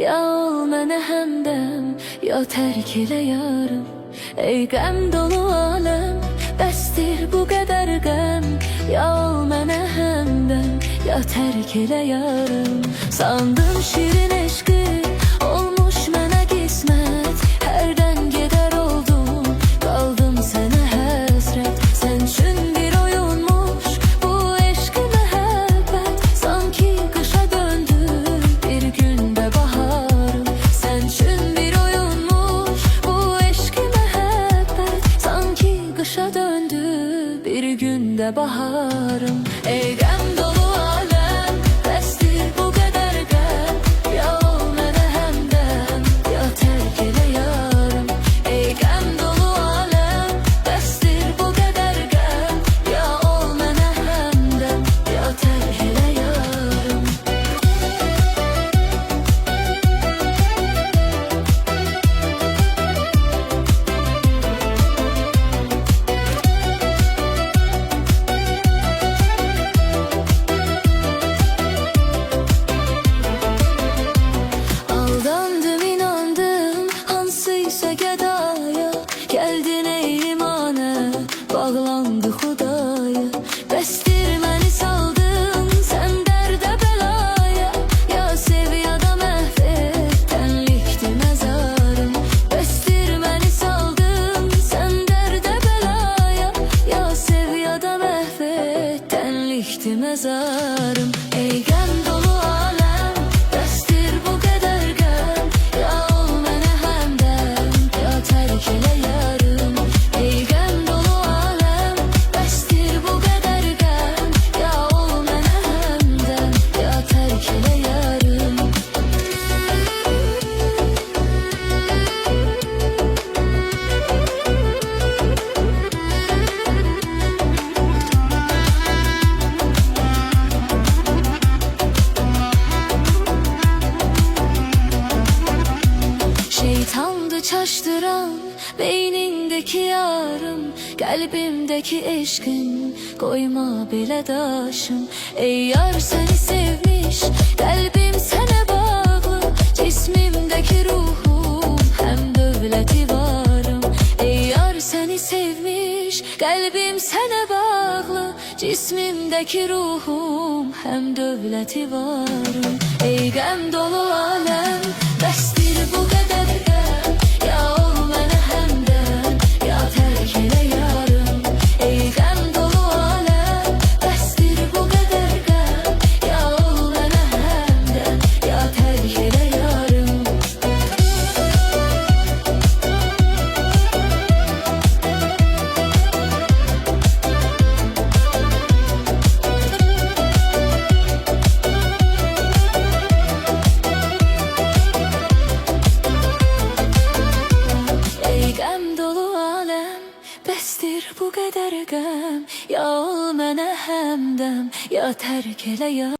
Ya ol mənə həmdəm, ya tərk elə yarım. Ey qəm dolu aləm, bəsdir bu qədər qəm. Ya ol mənə həmdəm, ya tərk elə yarım. Sandım şirin eşqi, olmuş mənə qismət. Hərdən gedər oldum, qaldım sənə həsrət. Sən üçün bir oyunmuş bu eşqi məhəbbət. Sanki qışa döndü bir gündə baharım. Sən üçün bir oyunmuş bu eşqi məhəbbət. Sanki qışa döndü bir gündə baharım. Ey qəm dolu aləm, bəsdir bu qədər qəm. Ya ol mənə həmdəm, ya tərk elə yarım. Ey qəm dolu aləm, bəsdir bu qədər qəm. Ya ol mənə həmdəm, ya tərk elə yarım. Aldandım, inandım hansıysa gədaya. Gəldin ey imanə, bağlandı Xudaya. Bəsdir məni saldın sən dərdə bəlaya. Ya sev ya da məhv et, tənlikdir məzarım. Bəsdir məni saldın sən dərdə bəlaya. Ya sev ya da məhv et, tənlikdir məzarım. Ey qəm dolu aləm, bəsdir bu qədər qəm. Ya ol mənə həmdəm, ya tərk elə yarım. Ey qəm dolu aləm, bəsdir bu qədər qəm. Ya ol mənə həmdəm, ya tərk elə yarım. Şeytandı çaştıran beynindeki yarım. Kalbimdeki eşkin koyma belə daşım. Ey yar seni sevmiş, kalbim sənə bağlı. Cismimdeki ruhum hem dövləti varım. Ey yar seni sevmiş, kalbim sənə bağlı. Cismimdeki ruhum hem dövləti varım. Ey qəm dolu aləm, bəsdir bu qədər qəm. Ya ol mənə həmdəm, ya tərk elə yarım. Ey qəm dolu aləm, bəsdir bu qədər qəm. Ya ol mənə həmdəm, ya tərk elə yarım. Ey qəm dolu aləm, bəsdir bu qədər qəm. Ya ol mənə həmdəm, ya tərk elə yarım.